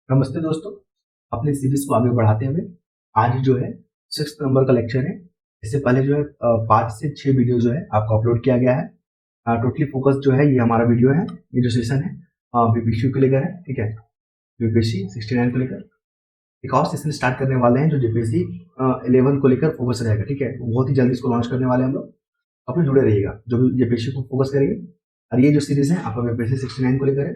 नमस्ते दोस्तों, अपने सीरीज को आगे बढ़ाते हुए आज जो है 6 नंबर का लेक्चर है। इससे पहले जो है 5 से 6 वीडियो जो है आपको अपलोड किया गया है। टोटली फोकस जो है ये हमारा वीडियो है, ये जो सेशन है बीपीएससी को लेकर है। ठीक है, बीपीएससी 69 को लेकर एक और सेशन स्टार्ट करने वाले हैं जो जेपीएससी 11 को लेकर फोकस रहेगा। ठीक है, बहुत ही जल्दी इसको लॉन्च करने वाले हैं हम लोग, अपने जुड़े रहिएगा जो भी जेपीएससी को फोकस करेंगे। और ये जो सीरीज है आपका बीपीएससी 69 को लेकर है।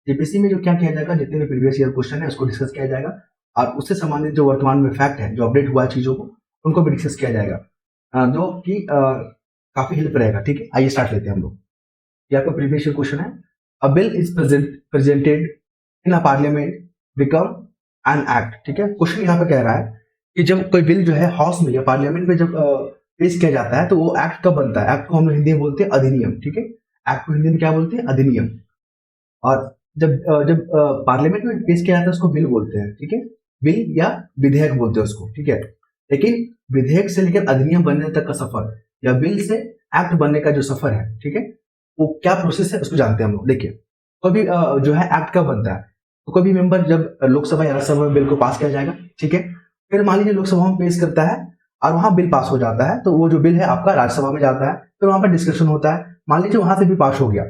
जेपीएससी में जो क्या किया जाएगा, जितने भी प्रीवियस ईयर क्वेश्चन है उसको डिस्कस किया जाएगा और उससे संबंधित जो वर्तमान में फैक्ट है, जो अपडेट हुआ है चीजों को, उनको भी डिस्कस किया जाएगा, जो कि काफी हेल्प रहेगा। ठीक है, आइए स्टार्ट लेते हैं हम लोग। ये आपका प्रीवियस ईयर क्वेश्चन है। A bill is presented in a parliament become an act. ठीक है, क्वेश्चन यहाँ पे कह रहा है कि जब कोई बिल जो है हाउस में या पार्लियामेंट में जब पेश किया जाता है तो वो एक्ट कब बनता है। एक्ट को हम हिंदी में बोलते हैं अधिनियम। ठीक है, एक्ट को हिंदी में क्या बोलते हैं, अधिनियम। और जब जब पार्लियामेंट में पेश किया जाता है उसको बिल बोलते हैं। ठीक है, बिल या विधेयक बोलते हैं उसको। ठीक है, लेकिन विधेयक से लेकर अधिनियम बनने तक का सफर या बिल से एक्ट बनने का जो सफर है, ठीक है, वो क्या प्रोसेस है उसको जानते हैं हम लोग। देखिए, कोई भी जो है एक्ट कब बनता है, तो कोई भी मेंबर जब लोकसभा या राज्यसभा में बिल को पास किया जाएगा। ठीक है, फिर मान लीजिए लोकसभा में पेश करता है और वहां बिल पास हो जाता है, तो वो जो बिल है आपका राज्यसभा में जाता है, फिर वहां पर डिस्कशन होता है। मान लीजिए वहां से भी पास हो गया,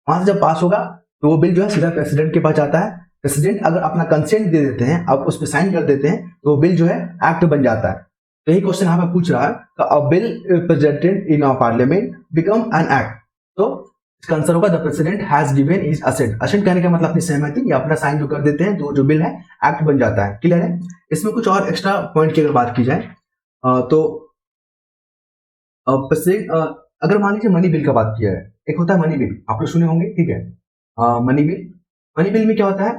वहां से जब पास होगा तो वो बिल जो है सीधा प्रेसिडेंट के पास जाता है। प्रेसिडेंट अगर अपना कंसेंट दे देते हैं, आप उस पर साइन कर देते हैं, तो वो बिल जो है एक्ट बन जाता है। तो यही क्वेश्चन यहाँ पे पूछ रहा है, a bill presented in a parliament become an act. तो इसका आंसर होगा the president has given his assent. Assent कहने का मतलब अपनी सहमति या अपना साइन जो कर देते हैं, तो जो बिल है एक्ट बन जाता है। क्लियर है। इसमें कुछ और एक्स्ट्रा पॉइंट की अगर बात की जाए तो प्रेसिडेंट अगर मान लीजिए मनी बिल का बात किया है, एक होता है मनी बिल, आप लोग सुने होंगे। ठीक है, मनी बिल में क्या होता है,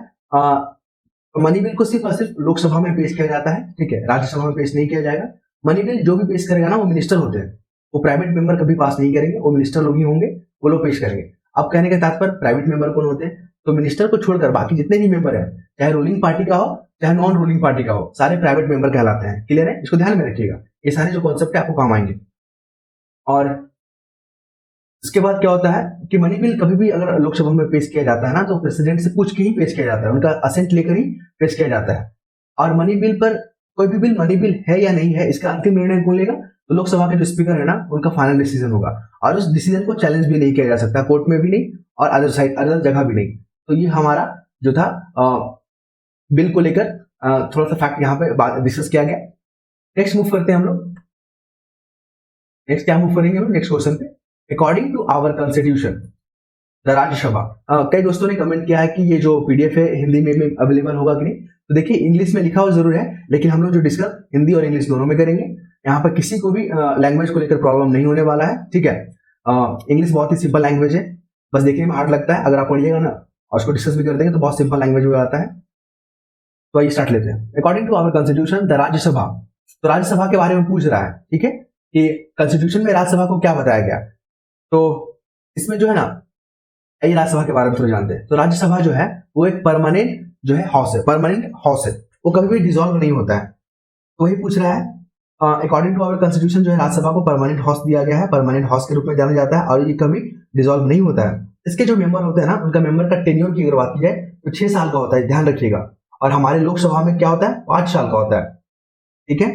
मनी बिल को सिर्फ और सिर्फ लोकसभा में पेश किया जाता है। ठीक है, राज्यसभा में पेश नहीं किया जाएगा। मनी बिल जो भी पेश करेगा ना, वो मिनिस्टर होते हैं, वो प्राइवेट मेंबर कभी पास नहीं करेंगे, वो मिनिस्टर लोग ही होंगे, वो लोग पेश करेंगे। अब कहने का तात्पर्य प्राइवेट मेंबर कौन होते हैं, तो मिनिस्टर को छोड़कर बाकी जितने भी मेंबर है, चाहे रूलिंग पार्टी का हो चाहे नॉन रूलिंग पार्टी का हो, सारे प्राइवेट मेंबर कहलाते हैं। क्लियर है, इसको ध्यान में रखिएगा, ये सारे जो कॉन्सेप्ट है आपको काम आएंगे। और इसके बाद क्या होता है कि मनी बिल कभी भी अगर लोकसभा में पेश किया जाता है ना, तो प्रेसिडेंट से पूछ के ही पेश किया जाता है, उनका असेंट लेकर ही पेश किया जाता है। और मनी बिल पर कोई भी बिल मनी बिल है या नहीं है, इसका अंतिम निर्णय कौन लेगा, तो लोकसभा के जो स्पीकर है ना, उनका फाइनल डिसीजन होगा। और उस डिसीजन को चैलेंज भी नहीं किया जा सकता, कोर्ट में भी नहीं और अदर जगह भी नहीं। तो ये हमारा जो था बिल को लेकर थोड़ा सा फैक्ट यहाँ पे डिस्कस किया गया। नेक्स्ट मूव करते हैं हम लोग। नेक्स्ट क्या मूव करेंगे हम लोग, नेक्स्ट क्वेश्चन पे। According to our constitution the Rajya Sabha, कई दोस्तों ने कमेंट किया है कि ये जो पीडीएफ है हिंदी में अवेलेबल होगा कि नहीं। तो देखिए, इंग्लिश में लिखा हुआ जरूर है, लेकिन हम लोग जो डिस्कस हिंदी और इंग्लिश दोनों में करेंगे। यहाँ पर किसी को भी लैंग्वेज को लेकर प्रॉब्लम नहीं होने वाला है। ठीक है, इंग्लिश बहुत ही सिंपल लैंग्वेज है, बस देखने में हार्ड लगता है। अगर आप पढ़िएगा ना और उसको डिस्कस भी कर देंगे तो बहुत सिंपल लैंग्वेज हो जाता है। तो आइए स्टार्ट लेते हैं। According to our constitution the Rajya Sabha, तो राज्यसभा के बारे में पूछ रहा है। ठीक है, कि कॉन्स्टिट्यूशन में राज्यसभा को क्या बताया गया। तो इसमें जो है ना, ये राज्यसभा के बारे में थोड़ा जानते हैं। तो राज्यसभा जो है वो एक परमानेंट जो है हाउस है, परमानेंट हाउस है, वो कभी भी डिसॉल्व नहीं होता है। तो वही पूछ रहा है, अकॉर्डिंग टू आवर कॉन्स्टिट्यूशन जो है राज्यसभा को परमानेंट हाउस दिया गया है, परमानेंट हाउस के रूप में जाना जाता है और ये कभी डिसॉल्व नहीं होता है। इसके जो मेंबर होते हैं ना, उनका मेंबर का टेन्योर की अगर बात की जाए तो 6 साल का होता है, ध्यान रखिएगा। और हमारे लोकसभा में क्या होता है, 5 साल का होता है। ठीक है,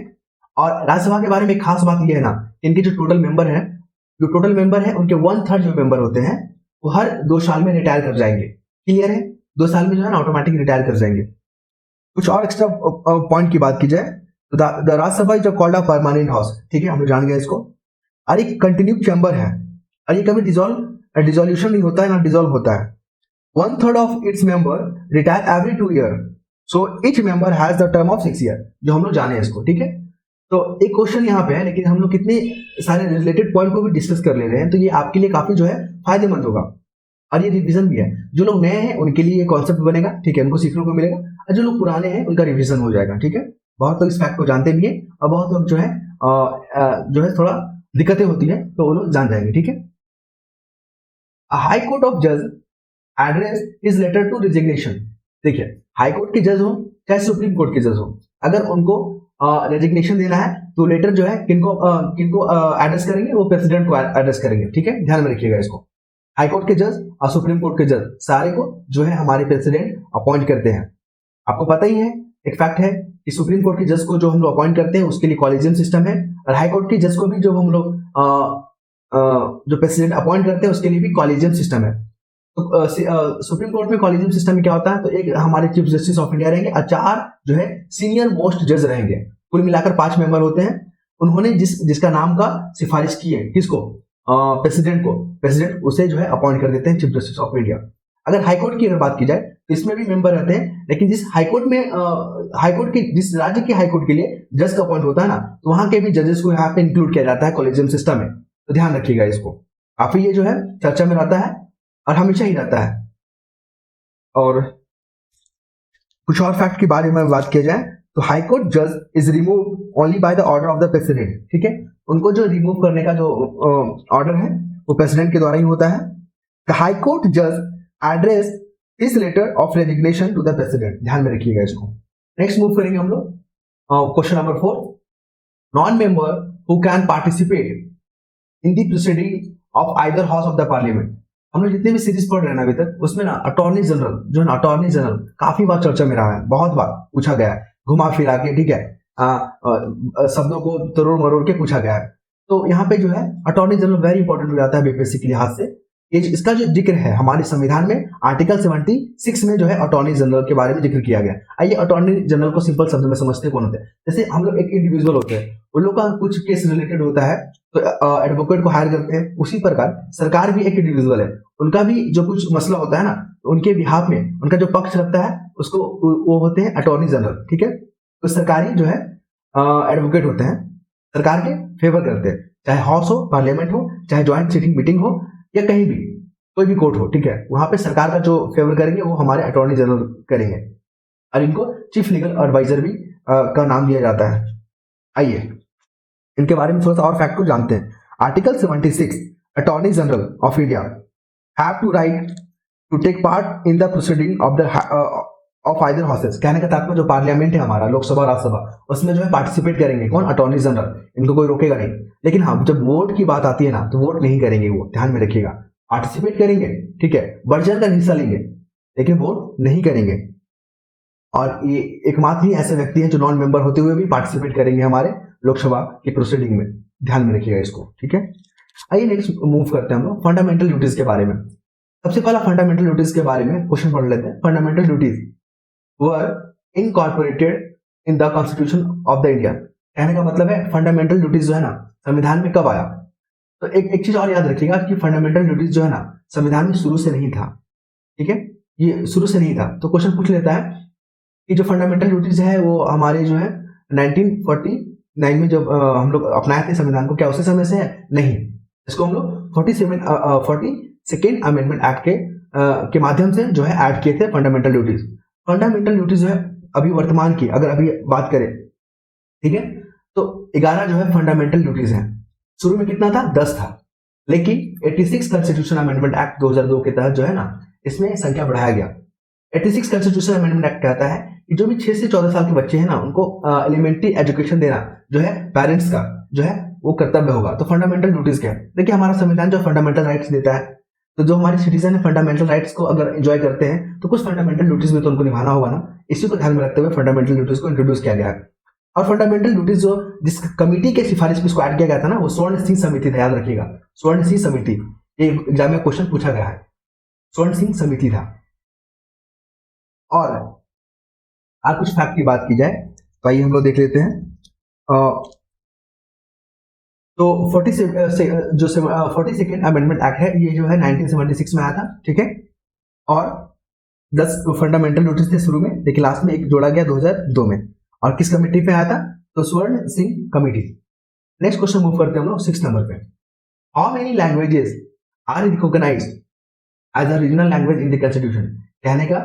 और राज्यसभा के बारे में खास बात यह है ना, इनके जो टोटल मेंबर है उनके 1/3 जो मेंबर होते हैं वो हर 2 साल में रिटायर कर जाएंगे। क्लियर है, 2 साल में जो है ना ऑटोमेटिक रिटायर कर जाएंगे। कुछ और एक्स्ट्रा पॉइंट की बात की जाए तो the Rajya Sabha is called a permanent house. ठीक है, हम लोग जान गए इसको। और एक कंटिन्यू चैम्बर है और ये कभी डिसोल्यूशन नहीं होता है ना डिसॉल्व होता है। 1/3 of its member retire every 2 year, so each member has the term of 6 year, जो हम लोग जाने इसको। ठीक है, तो एक क्वेश्चन यहाँ पे है, लेकिन हम लोग कितने सारे रिलेटेड पॉइंट को भी डिस्कस कर ले रहे हैं, तो ये आपके लिए काफी जो है फायदेमंद होगा। और ये रिवीजन भी है, जो लोग नए हैं उनके लिए ये कॉन्सेप्ट बनेगा। ठीक है, उनको सीखने को मिलेगा, और जो लोग पुराने हैं उनका रिवीजन हो जाएगा। ठीक है, बहुत लोग इस फैक्ट को जानते भी है और बहुत लोग जो है थोड़ा दिक्कतें होती है तो वो लोग जान जाएंगे। ठीक है, हाई कोर्ट ऑफ जज address is letter to resignation. देखिए, हाई कोर्ट के जज हो चाहे सुप्रीम कोर्ट के जज हो, अगर उनको रेजिग्नेशन देना है तो लेटर जो है किनको एड्रेस करेंगे, वो प्रेसिडेंट को एड्रेस करेंगे। ठीक है, ध्यान में रखिएगा इसको। हाई कोर्ट के जज और सुप्रीम कोर्ट के जज सारे को जो है हमारे प्रेसिडेंट अपॉइंट करते हैं। आपको पता ही है, एक फैक्ट है कि सुप्रीम कोर्ट के जज को जो हम लोग अपॉइंट करते हैं उसके लिए कॉलेजियम सिस्टम है, और हाई कोर्ट के जज को भी जो हम लोग जो प्रेसिडेंट अपॉइंट करते हैं उसके लिए भी कॉलेजियम सिस्टम है। तो सुप्रीम कोर्ट में कॉलेजियम सिस्टम में क्या होता है, तो एक हमारे चीफ जस्टिस ऑफ इंडिया रहेंगे और 4 जो है सीनियर मोस्ट जज रहेंगे, कुल मिलाकर 5 मेंबर होते हैं। उन्होंने जिसका नाम का सिफारिश की है, किसको, प्रेसिडेंट को, प्रेसिडेंट उसे जो है अपॉइंट कर देते हैं चीफ जस्टिस ऑफ इंडिया। अगर हाईकोर्ट की अगर बात की जाए तो इसमें भी मेंबर रहते हैं, लेकिन जिस हाईकोर्ट में हाईकोर्ट के जिस राज्य के हाईकोर्ट के लिए जज का अपॉइंट होता है ना, तो वहां के भी जजेस को यहाँ पे इंक्लूड किया जाता है कॉलेजियम सिस्टम में। तो ध्यान रखिएगा इसको, काफी ये जो है चर्चा में रहता है और हमेशा ही रहता है। और कुछ और फैक्ट के बारे में बात किया जाए तो हाई कोर्ट जज is remove only by the order of the president, ठीक है, उनको जो रिमूव करने का जो ऑर्डर है वो प्रेसिडेंट के द्वारा ही होता है। द हाई कोर्ट जज addresses letter of resignation to the president, ध्यान में रखिएगा इसको। नेक्स्ट मूव करेंगे हम लोग question number 4, non member who can participate in the proceeding of either house of the parliament. हम लोग जितने भी सीरीज पढ़ रहे हैं ना अभी तक, उसमें ना अटॉर्नी जनरल जो है ना, अटॉर्नी जनरल काफी बार चर्चा में रहा है, बहुत बार पूछा गया है, घुमा फिरा के, ठीक है, शब्दों को तरोड़ मरोड़ के पूछा गया है। तो यहाँ पे जो है अटॉर्नी जनरल वेरी इंपॉर्टेंट हो जाता है बीपीएससी के लिहाज से। इसका जो जिक्र है हमारे संविधान में आर्टिकल 76 में जो है अटॉर्नी जनरल के बारे में जिक्र किया गया। आइए अटॉर्नी जनरल को सिंपल शब्द में समझते कौन होते हैं। जैसे हम लोग एक इंडिविजुअल होते हैं, उन लोग का कुछ केस रिलेटेड होता है तो एडवोकेट को हायर करते हैं, उसी प्रकार सरकार भी एक इंडिविजुअल है, उनका भी जो कुछ मसला होता है ना, उनके बिहाफ में उनका जो पक्ष रखता है उसको वो होते हैं अटॉर्नी जनरल, ठीक है। तो सरकारी जो है एडवोकेट होते हैं, सरकार के फेवर करते हैं, चाहे हाउस हो, पार्लियामेंट हो, चाहे ज्वाइंट सिटिंग मीटिंग हो या कहीं भी कोई भी कोर्ट हो, ठीक है, वहां पे सरकार का जो फेवर करेंगे वो हमारे अटॉर्नी जनरल करेंगे, और इनको चीफ लीगल एडवाइजर भी का नाम दिया जाता है। आइए इनके बारे में थोड़ा सा और फैक्ट को जानते हैं। Article 76 attorney general of India have to right to take part in the proceeding of the of either houses. कहने का तात्पर्य जो पार्लियामेंट है हमारा, लोकसभा राज्यसभा, उसमें जो है पार्टिसिपेट करेंगे कौन, अटॉर्नी जनरल, इनको कोई रोकेगा नहीं। लेकिन हाँ जब वोट की बात आती है ना, तो वोट नहीं करेंगे, वो ध्यान में रखिएगा, पार्टिसिपेट करेंगे, ठीक है, बढ़ चढ़ कर हिस्सा लेंगे, लेकिन वोट नहीं करेंगे। और ये एकमात्र ही ऐसे व्यक्ति हैं जो नॉन मेंबर होते हुए भी पार्टिसिपेट करेंगे हमारे लोकसभा की प्रोसीडिंग में, ध्यान में रखिएगा इसको, ठीक है। आइए नेक्स्ट मूव करते हैं हम लोग फंडामेंटल ड्यूटीज के बारे में। सबसे पहला फंडामेंटल ड्यूटीज के बारे में क्वेश्चन पढ़ लेते हैं। Fundamental duties were incorporated in the constitution of the India. कहने का मतलब है फंडामेंटल ड्यूटीज जो है ना संविधान में कब आया। तो एक चीज और याद रखिएगा कि फंडामेंटल ड्यूटीज जो है ना संविधान में शुरू से नहीं था, ठीक है, ये शुरू से नहीं था। तो क्वेश्चन पूछ लेता है कि जो फंडामेंटल ड्यूटीज है वो हमारे जो है 1949 में जब हम लोग अपनाए थे संविधान को, क्या उसी समय से है? नहीं, इसको हम लोग 42nd अमेंडमेंट एक्ट के माध्यम से जो है ऐड किए थे फंडामेंटल ड्यूटीज। फंडामेंटल ड्यूटीज जो है अभी वर्तमान की अगर अभी बात करें, ठीक है, तो 11 जो है फंडामेंटल ड्यूटीज हैं। शुरू में कितना था? 10 था, लेकिन 86 कॉन्स्टिट्यूशन अमेंडमेंट एक्ट 2002 के तहत जो है ना इसमें संख्या बढ़ाया गया। 86 कॉन्स्टिट्यूशन अमेंडमेंट एक्ट कहता है कि जो भी 6 से 14 साल के बच्चे हैं ना उनको एलिमेंट्री एजुकेशन देना जो है पेरेंट्स का जो है वो कर्तव्य होगा। तो फंडामेंटल ड्यूटीज क्या है? देखिए हमारा संविधान जो फंडामेंटल राइट्स देता है, तो जो हमारे सिटीजन है फंडामेंटल राइट्स को अगर एंजॉय करते हैं तो कुछ फंडामेंटल ड्यूटीज भी तो उनको निभाना होगा ना। इसी को ध्यान में रखते हुए फंडामेंटल ड्यूटीज को इंट्रोड्यूस किया गया है। और फंडामेंटल ड्यूटीज जो जिस कमिटी के सिफारिश में इसको ऐड किया गया था ना वो स्वर्ण सिंह समिति था, याद रखिएगा, स्वर्ण सिंह समिति। ये एग्जाम में क्वेश्चन पूछा गया है, स्वर्ण सिंह समिति था। और आज कुछ फैक्ट की बात की जाए तो आइए हम लोग देख लेते हैं। तो 42nd अमेंडमेंट एक्ट है, ये जो है 1976 में आया था, ठीक है। और 10 फंडामेंटल ड्यूटीज थे शुरू में, लेकिन लास्ट में एक जोड़ा गया 2002 में। और किस कमेटी पे आया था? तो Swaran Singh committee. Next question move करते हैं हम लोग 6 नंबर पे। How many languages are recognised as a regional language in the constitution. कहने का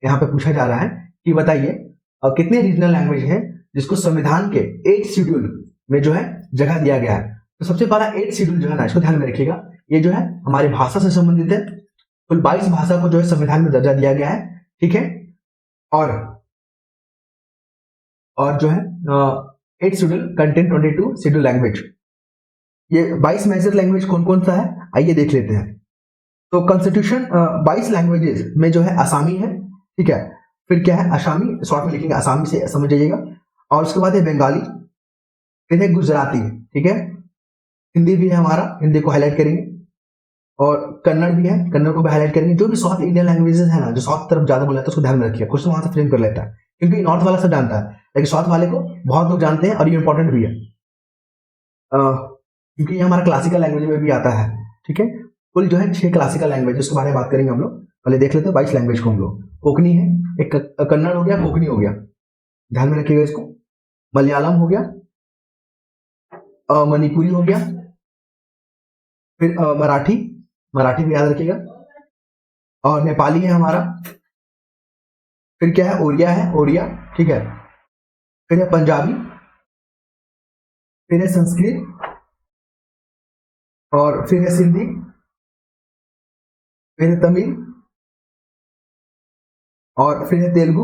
यहाँ पे पूछा जा रहा है कि बताइए कितने रीजनल लैंग्वेज हैं जिसको संविधान के 8 शेड्यूल में जो है जगह दिया गया है। तो सबसे पहला 8 शेड्यूल जो है ना, इसको ध्यान में रखिएगा, ये जो है हमारी भाषा से संबंधित है। कुल 22 भाषा को जो है संविधान में दर्जा दिया गया है, ठीक है। और जो है 8 शेड्यूल कंटेन 22 शेड्यूल लैंग्वेज। ये 22 मेजर लैंग्वेज कौन कौन सा है आइए देख लेते हैं। तो कॉन्स्टिट्यूशन 22 लैंग्वेजेस में जो है आसामी है, ठीक है, फिर क्या है असमी, शॉर्ट में लिखेंगे असमी से समझ जाइएगा। और उसके बाद है बंगाली, फिर है गुजराती, ठीक है। हिंदी भी है हमारा, हिंदी को हाईलाइट करेंगे। और कन्नड़ भी है, कन्नड़ को भी हाईलाइट करेंगे। जो भी साउथ इंडियन लैंग्वेजेस है ना, जो साउथ तरफ ज्यादा बोला जाता है उसको ध्यान में रखिए, क्वेश्चन वहां से फ्रेम कर लेता है, क्योंकि नॉर्थ वाला सब जानता है लेकिन साउथ वाले को बहुत लोग जानते हैं और ये इंपॉर्टेंट भी है क्योंकि ये हमारा क्लासिकल लैंग्वेज में भी आता है, ठीक है। कुल जो है 6 क्लासिकल लैंग्वेज उसके बारे में बात करेंगे हम लोग। पहले देख लेते हैं 22 लैंग्वेज को हम लोग। कोकनी है, एक कन्नड़ हो गया, कोकनी हो गया, ध्यान में रखिएगा इसको। मलयालम हो गया, मणिपुरी हो गया, फिर मराठी, मराठी भी याद रखिएगा। और नेपाली है हमारा, फिर क्या है ओरिया है, ओरिया, ठीक है। फिर है पंजाबी, फिर है संस्कृत, और फिर है सिंधी, फिर है तमिल, और फिर है तेलुगु।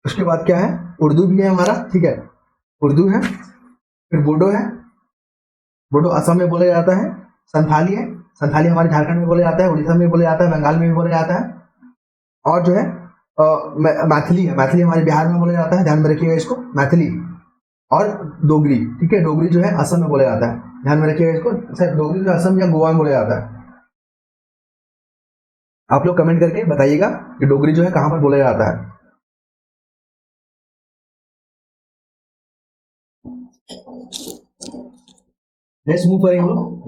उसके बाद क्या है उर्दू भी है हमारा, ठीक है, उर्दू है। फिर बोडो है, बोडो असम में बोला जाता है। संथाली है, संथाली हमारे झारखंड में बोला जाता है, उड़ीसा में बोला जाता है, बंगाल में भी बोला जाता है। और जो है मैथिली है, मैथिली हमारे बिहार में बोला जाता है, ध्यान में रखिएगा इसको, मैथिली। और डोगरी, ठीक है, डोगरी जो है असम में बोला जाता है, ध्यान में रखिएगा इसको। सर डोगरी जो असम या गोवा में बोला जाता है। आप लोग कमेंट करके बताइएगा कि डोगरी जो है कहां पर बोला जाता है। नेक्स्ट मूव करेंगे हम लोग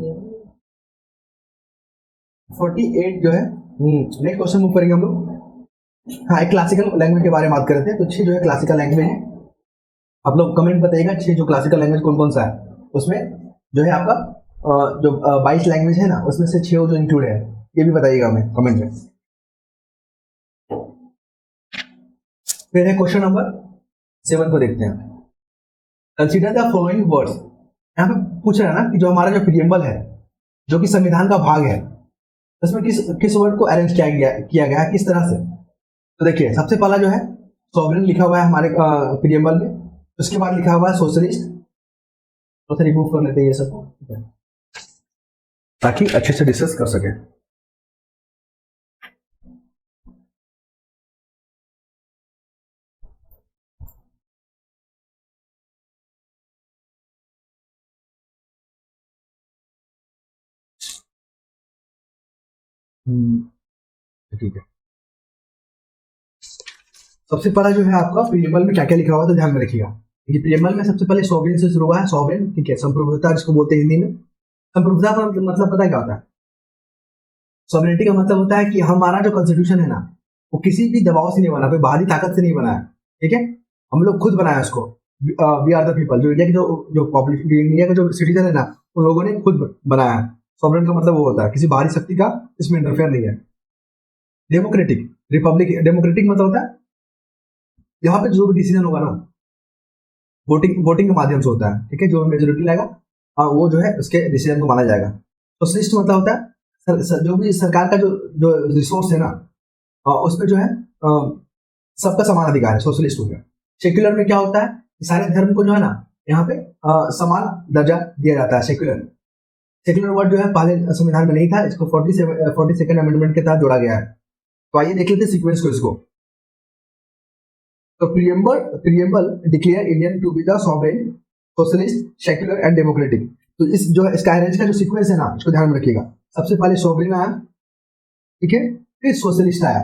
48 जो है, नेक्स्ट क्वेश्चन मूव करेंगे हम लोग। हाँ, एक क्लासिकल लैंग्वेज के बारे में बात करते हैं। तो 6 जो है क्लासिकल लैंग्वेज है। आप लोग कमेंट बताइएगा 6 जो क्लासिकल लैंग्वेज कौन कौन सा है। उसमें जो है आपका जो 22 लैंग्वेज है ना, उसमें से 6 जो इंक्लूड है, ये भी बताइएगा हमें कमेंट में। फिर है क्वेश्चन नंबर 7 को देखते हैं। Consider the following words. यहाँ पे पूछ रहा है ना कि जो हमारा जो प्रीएम्बल है, जो कि संविधान का भाग है, उसमें किस वर्ड को अरेंज किया गया है, किस तरह से। तो देखिए सबसे पहला जो है सॉवरेन लिखा हुआ है हमारे प्रीएम्बल में। उसके बाद लिखा हुआ है सोशलिस्ट। तो रिमूव कर लेते हैं ये सब ताकि अच्छे से डिस्कस कर सके। ठीक है, सबसे पहला जो है आपका प्रीएम्बल में क्या क्या लिखा हुआ है तो ध्यान में रखिएगा। देखिए प्रीएम्बल में सबसे पहले सॉवरेन से शुरू हुआ है, सॉवरेन, ठीक है, संप्रभुता जिसको बोलते हैं हिंदी में। संप्रभुता का मतलब पता है क्या होता है? सॉवरेनिटी का मतलब होता है कि हमारा जो कॉन्स्टिट्यूशन है ना, वो किसी भी दबाव से नहीं बना, कोई बाहरी ताकत से नहीं बना है, ठीक है। हम लोग खुद बनाया उसको। वी आर द पीपल, जो इंडिया की जो पॉपुलेशन, इंडिया का जो सिटीजन है ना, उन लोगों ने खुद बनाया है। सॉवरेन का मतलब वो होता है किसी बाहरी शक्ति का इसमें इंटरफेयर नहीं है। डेमोक्रेटिक, रिपब्लिक, डेमोक्रेटिक मतलब होता है यहाँ पे जो भी डिसीजन होगा ना, वोटिंग के माध्यम से होता है, ठीक है। जो मेजोरिटी लाएगा वो जो है उसके डिसीजन को माना जाएगा। सोशलिस्ट मतलब होता है जो भी सरकार का जो रिसोर्स है ना, उसमें जो है सबका समान अधिकार है, सोशलिस्ट हो गया। सेक्युलर में क्या होता है, सारे धर्म को जो है ना यहाँ पे समान दर्जा दिया जाता है। सेक्युलर वर्ड जो है पहले संविधान में नहीं था, इसको 42nd अमेंडमेंट के तहत जोड़ा गया है। तो आइए देख लेते हैं सीक्वेंस को इसको। तो preamble declare Indian to be the sovereign, socialist, secular and democratic. तो इस जो इसका अरेंज का जो सीक्वेंस है ना, इसको ध्यान में रखिएगा। सबसे पहले सॉवरेन आया, ठीक है, फिर सोशलिस्ट आया,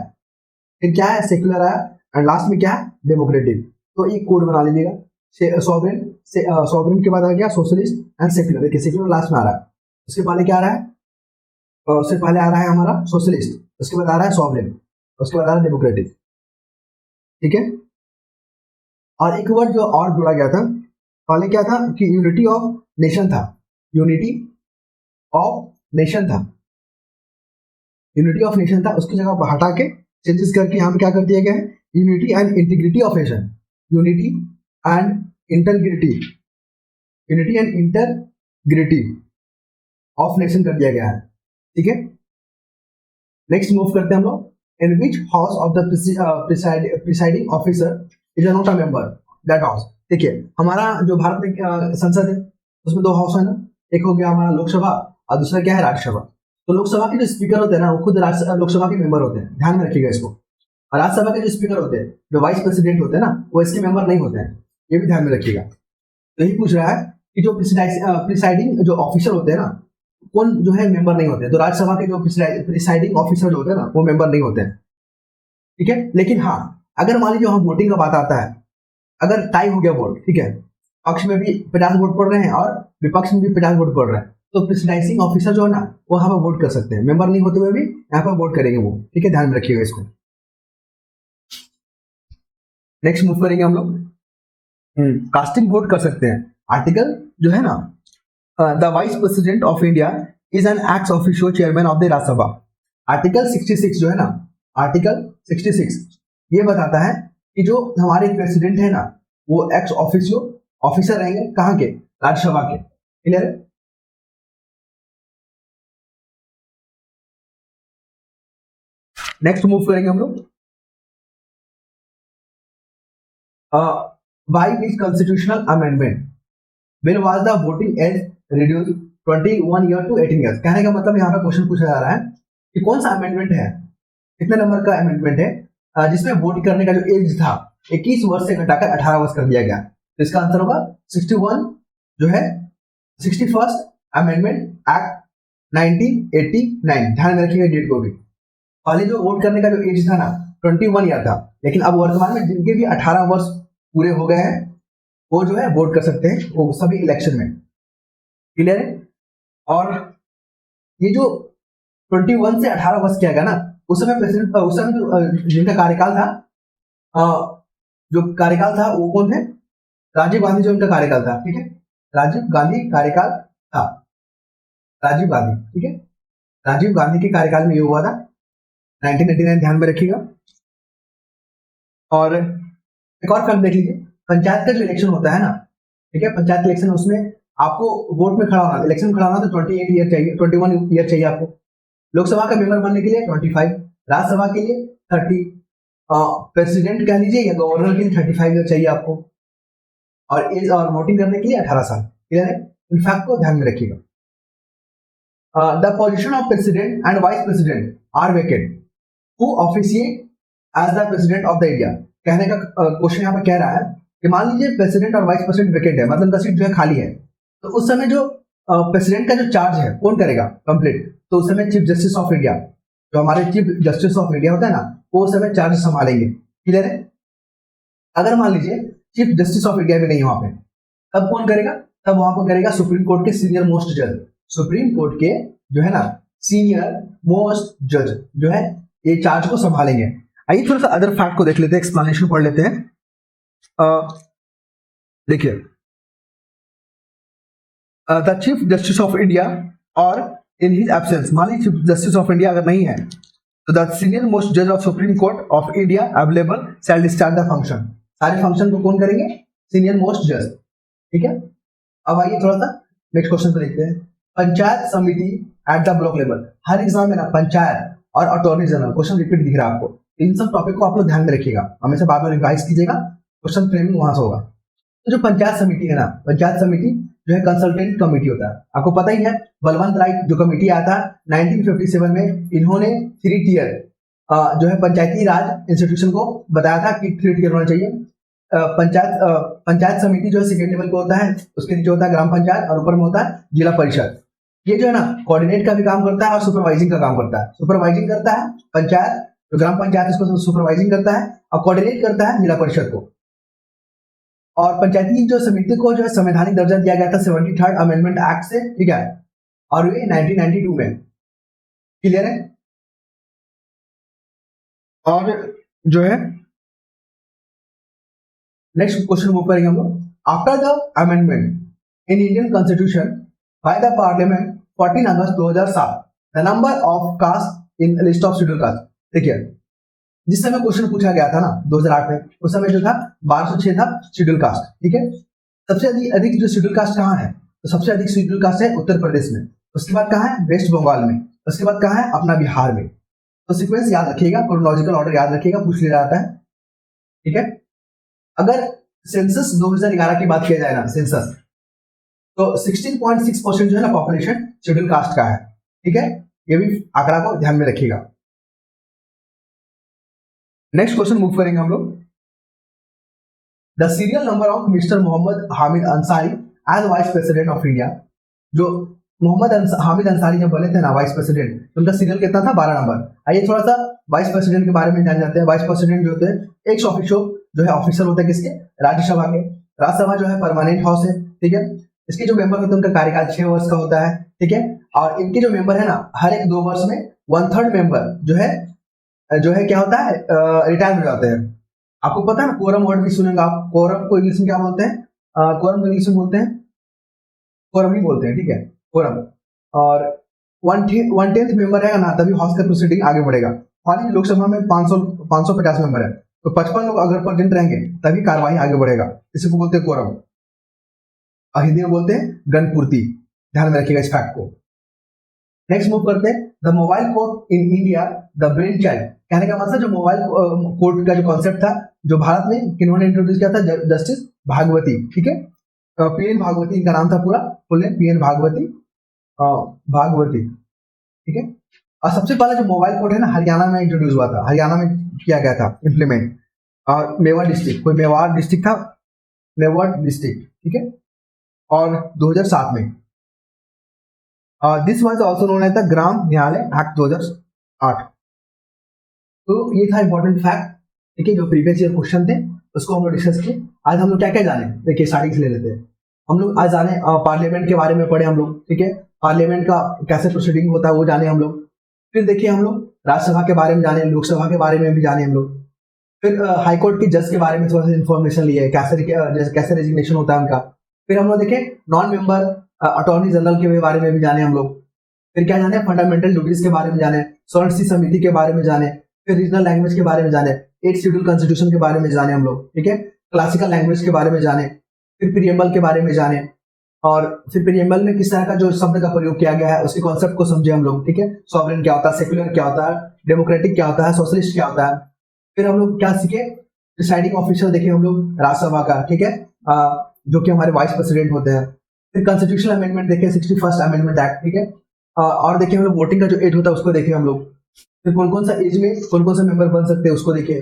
फिर क्या है सेक्युलर आया, एंड लास्ट में क्या है डेमोक्रेटिक। तो एक कोड बना लीजिएगा, सॉवरेन के बाद आ गया सोशलिस्ट एंड सेक्युलर। देखिए सेक्युलर लास्ट में आ रहा है, उसके पहले क्या आ रहा है, उससे पहले आ रहा है हमारा सोशलिस्ट, उसके बाद आ रहा है सॉवरेन, उसके बाद आ रहा है डेमोक्रेटिक, ठीक है। और एक वर्ड जो और जोड़ा गया था, पहले क्या था कि यूनिटी ऑफ नेशन था, यूनिटी ऑफ नेशन था, यूनिटी ऑफ नेशन था, उसकी जगह हटा के चेंजेस करके यहाँ पे क्या कर दिया गया है, unity and integrity of nation, unity and integrity, unity and integrity of nation कर दिया गया है, ठीक है। नेक्स्ट मूव करते हैं हम लोग। In which house of the presiding officer is not a member that house. देखिए हमारा जो भारत में संसद है उसमें 2 हाउस है ना, एक हो गया हमारा लोकसभा और दूसरा क्या है राज्यसभा। तो लोकसभा के जो स्पीकर होते हैं ना, वो खुद लोकसभा के मेंबर होते हैं, ध्यान में रखिएगा इसको। और राज्यसभा के जो स्पीकर होते हैं, जो वाइस प्रेसिडेंट होते हैं ना, वो इसके मेंबर नहीं होते हैं, ये भी ध्यान में रखिएगा। तो यही पूछ रहा है कि जो प्रिसाइडिंग जो ऑफिसर होते हैं ना, कौन जो है मेंबर नहीं होते। तो राज्यसभा के जो प्रिसाइडिंग ऑफिसर जो होते हैं ना, वो मेंबर नहीं होते हैं, ठीक है। लेकिन हाँ, अगर मान लीजिए वहां वोटिंग का बात आता है, अगर टाई हो गया वोट, ठीक है, पक्ष में भी 50 वोट पड़ रहे हैं और विपक्ष में भी 50 वोट पड़ रहे हैं, तो प्रिसाइडिंग ऑफिसर जो है ना, वो यहाँ पर वोट कर सकते हैं, मेंबर नहीं होते हुए भी यहाँ पर वोट करेंगे वो, ठीक है, ध्यान में रखिएगा इसको। नेक्स्ट मूव करेंगे हम लोग, कास्टिंग वोट कर सकते हैं। आर्टिकल जो है ना, the vice president of India is an ex officio chairman of the Rajya Sabha. Article 66 जो है ना, आर्टिकल 66 ये बताता है कि जो हमारे प्रेसिडेंट है ना, वो एक्स ऑफिशियो ऑफिसर रहेंगे, कहाँ के, राज्यसभा के। क्लियर है। नेक्स्ट मूव करेंगे हम लोग, by which constitutional amendment bill was the voting age reduced 21 year to 18 years। कहने का मतलब यहाँ पे क्वेश्चन पूछा जा रहा है कि कौन सा अमेंडमेंट है, कितने नंबर का अमेंडमेंट है जिसमें वोट करने का जो एज था 21 वर्ष से घटाकर 18 वर्ष कर दिया गया। तो इसका आंसर होगा 61 जो है 61st अमेंडमेंट एक्ट 1989। ध्यान में रखिएगा डेट को भी। पहले जो वोट करने का जो एज था ना 21 ईयर था, लेकिन अब वर्तमान में जिनके भी 18 वर्ष पूरे हो गए हैं वो जो है वोट कर सकते हैं, वो सभी इलेक्शन में। क्लियर है। और ये जो 21 से 18 वर्ष किया गया ना, उस समय प्रेसिडेंट, उस समय जो जिनका कार्यकाल था, जो कार्यकाल था वो कौन थे, राजीव गांधी जो उनका कार्यकाल था, ठीक है, राजीव गांधी कार्यकाल था, राजीव गांधी, ठीक है, राजीव गांधी के कार्यकाल में ये हुआ था 1989। ध्यान में रखिएगा। और एक और फैक्ट देख लीजिए, पंचायत का जो इलेक्शन होता है ना, ठीक है, पंचायत इलेक्शन, उसमें आपको वोट में खड़ा होना, इलेक्शन में खड़ा होना तो 28 ईयर चाहिए, 21 ईयर चाहिए आपको। लोकसभा का मेंबर बनने के लिए 25, राज्यसभा के लिए 30, प्रेसिडेंट कह लीजिए या गवर्नर के लिए 35 ईयर चाहिए आपको, और एज और वोटिंग करने के लिए 18 साल। क्लियर है। इन फैक्ट को ध्यान में रखिएगा। The position of president and vice president are vacant, who officiate as the president of the India. कहने का क्वेश्चन यहाँ पे कह रहा है कि मान लीजिए प्रेसिडेंट और वाइस प्रेसिडेंट वेकेंट है, मतलब 10 सीट जो है खाली है, तो उस समय जो प्रेसिडेंट का जो चार्ज है कौन करेगा कंप्लीट, तो उस समय चीफ जस्टिस ऑफ इंडिया, जो हमारे चीफ जस्टिस ऑफ इंडिया होता है ना, वो उस समय चार्ज संभालेंगे। क्लियर है। अगर मान लीजिए चीफ जस्टिस ऑफ इंडिया भी नहीं है वहां पे, तब कौन करेगा, तब वहां पर करेगा सुप्रीम कोर्ट के सीनियर मोस्ट जज, सुप्रीम कोर्ट के जो है ना सीनियर मोस्ट जज जो है ये चार्ज को संभालेंगे। आइए थोड़ा सा अदर फैक्ट को देख लेते हैं, एक्सप्लेनेशन पढ़ लेते हैं। देखिए, the chief justice of India और इन हिज एब्सेंस, मान लीजिए चीफ जस्टिस ऑफ इंडिया अगर नहीं है तो द सीनियर मोस्ट जज of supreme court of India available shall discharge the function. सारे फंक्शन को कौन करेंगे, सीनियर मोस्ट जज। ठीक है। अब आइए थोड़ा सा नेक्स्ट क्वेश्चन को देखते हैं। पंचायत समिति at the block level, her exam में ना पंचायत और अटॉर्नी जनरल क्वेश्चन रिपीट दिख रहा है आपको, इन सब टॉपिक को आप लोग ध्यान में रखिएगा, हमेशा बाद में रिवाइज कीजिएगा, क्वेश्चन फ्रेमिंग वहां से होगा। तो जो पंचायत समिति है ना, पंचायत समिति जो है कंसल्टेंट कमेटी होता है, आपको पता ही है। बलवंत राय जो कमेटी आया था 1957 में, इन्होंने 3 टियर जो है पंचायती राज इंस्टीट्यूशन को बताया था कि 3 टियर होना चाहिए। पंचायत समिति जो है सेकेंड लेवल पे होता है, उसके नीचे होता है ग्राम पंचायत और ऊपर में होता है जिला परिषद। ये जो है ना कोऑर्डिनेट का भी काम करता है और सुपरवाइजिंग का काम करता है। सुपरवाइजिंग करता है पंचायत, जो ग्राम पंचायत इसको सुपरवाइजिंग करता है, और कोऑर्डिनेट करता है जिला परिषद को। और पंचायती जो समिति को जो है संवैधानिक दर्जा दिया गया था 73rd अमेंडमेंट एक्ट से, ठीक है, और ये 1992 में। क्लियर है। और जो है नेक्स्ट क्वेश्चन वो करेंगे हम लोग। After the amendment in Indian constitution by the parliament 14 August 2007, the number of caste in list of schedule caste. देखिए, जिस समय क्वेश्चन पूछा गया था ना 2008 में, उस समय जो था 1206 था शेड्यूल कास्ट। ठीक है। सबसे अधिक जो शेड्यूल कास्ट कहाँ है, तो सबसे अधिक शेड्यूल कास्ट है उत्तर प्रदेश में, उसके बाद कहाँ है वेस्ट बंगाल में, उसके बाद कहाँ है अपना बिहार में। तो सीक्वेंस याद रखिएगा, क्रोनोलॉजिकल ऑर्डर याद रखिएगा, पूछ लिया जाता है। ठीक है। अगर सेंसस 2011 की बात किया जाए ना, सेंसस, तो 16.6% जो है ना पॉपुलेशन शेड्यूल कास्ट का है। ठीक है। ये भी आंकड़ा को ध्यान में रखिएगा। नेक्स्ट क्वेश्चन मूव करेंगे हम लोग। The serial number of mister Mohammad Hamid Ansari as vice president of India. जो हामिद अंसारी जब बने थे ना वाइस प्रेसिडेंट, तो उनका सीरियल कितना था? 12 नंबर। आइए थोड़ा सा वाइस प्रेसिडेंट के बारे में जान जाते हैं। वाइस प्रेसिडेंट जो होते हैं एक ऑफिसर जो है ऑफिसर होते हैं किसके? राज्यसभा के। राज्यसभा जो है परमानेंट हाउस है, ठीक है। इसके जो मेंबर होते हैं उनका कार्यकाल 6 वर्ष का होता है, ठीक है। और इनके जो मेंबर है ना, हर एक 2 वर्ष में 1/3 मेंबर जो है क्या होता है, रिटायर हो जाते हैं। आपको पता है ना, कोरम वर्ड भी सुनेंगे आप। कोरम को इंग्लिश में क्या बोलते हैं? कोरम को इंग्लिश में बोलते हैं कोरम ही बोलते हैं, ठीक है, कोरम। और 1/10 मेंबर रहेगा ना, तभी हाउस का प्रोसीडिंग आगे बढ़ेगा। मान लोकसभा में 550 मेंबर है, तो 55 लोग अगर प्रेजेंट रहेंगे तभी कार्यवाही आगे बढ़ेगा। इसी को बोलते हैं कोरम, और हिंदी में बोलते हैं गणपूर्ति। ध्यान में रखिएगा इस फैक्ट को। नेक्स्ट मूव करते हैं, the mobile court in India the brain child. कहने का मतलब जो मोबाइल कोर्ट का जो कॉन्सेप्ट था, जो भारत में किन्होंने इंट्रोड्यूस किया था? जस्टिस भागवती, ठीक है। पीएन भागवती इनका नाम था पूरा, फुल नेम पीएन भागवती, ठीक है। और सबसे पहला जो मोबाइल कोर्ट है ना, हरियाणा में इंट्रोड्यूस हुआ था, हरियाणा में किया गया था इम्प्लीमेंट। और मेवाड़ डिस्ट्रिक्ट, कोई मेवाड़ डिस्ट्रिक्ट था, मेवाड़ डिस्ट्रिक्ट, ठीक है। और 2007 में this was also known as the Gram Nyayalaya Act 2008। तो ये था इंपॉर्टेंट फैक्ट, ठीक है, जो प्रीवियस ईयर क्वेश्चन थे उसको हम लोग डिस्कस किए। आज हम लोग क्या क्या जाने, देखिए स्टार्टिंग से ले लेते हैं। हम लोग आज जाने पार्लियामेंट के बारे में पढ़े हम लोग, ठीक है। पार्लियामेंट का कैसे प्रोसीडिंग होता है वो जाने हम लोग। फिर देखिए हम लोग राज्यसभा के बारे में जाने, लोकसभा के बारे में भी जाने हम लोग। फिर हाईकोर्ट के जज के बारे में थोड़ा सा इन्फॉर्मेशन लिए, कैसे रेजिग्नेशन होता है उनका। फिर हम लोग देखे नॉन मेंबर अटॉर्नी जनरल के बारे में भी जाने हम लोग। फिर क्या जाने, फंडामेंटल ड्यूटीज के बारे में जाने, स्वर्ण सिंह समिति के बारे में जाने, फिर रीजनल लैंग्वेज के बारे में जाने, 8 शेड्यूल कॉन्स्टिट्यूशन के बारे में जाने हम लोग, ठीक है। क्लासिकल लैंग्वेज के बारे में जाने, फिर प्रीएम्बल के बारे में जाने, और फिर प्रीएम्बल में किस तरह का जो शब्द का प्रयोग किया गया है उसके कॉन्सेप्ट को समझे हम लोग, ठीक है। सॉवरेन क्या होता है, सेक्युलर क्या होता है, डेमोक्रेटिक क्या होता है, सोशलिस्ट क्या होता है। फिर हम लोग क्या सीखे, डिसाइडिंग ऑफिसर देखे हम लोग राज्यसभा का, ठीक है, जो कि हमारे वाइस प्रेसिडेंट होते हैं। फिर कॉन्स्टिट्यूशनल अमेंडमेंट देखे, 61st अमेंडमेंट एक्ट, ठीक है। और देखिए हम लोग वोटिंग का जो एज होता है उसको देखे हम लोग। फिर कौन कौन सा एज में कौन कौन सा मेंबर बन सकते हैं उसको देखे।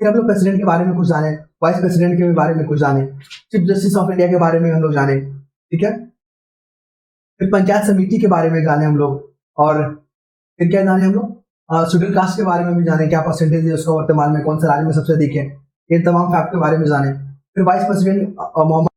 फिर हम लोग प्रेसिडेंट के बारे में कुछ जाने, वाइस प्रेसिडेंट के बारे में कुछ जाने, चीफ जस्टिस ऑफ इंडिया के बारे में हम लोग जाने, ठीक है। फिर पंचायत समिति के बारे में जाने हम लोग। और फिर क्या जाने हम लोग, शेड्यूल कास्ट के बारे में भी जाने, क्या परसेंटेज है उसका वर्तमान में, कौन सा राज्य में सबसे अधिक है, ये तमाम फैक्ट के बारे में जाने। फिर वाइस प्रेसिडेंट मोहम्मद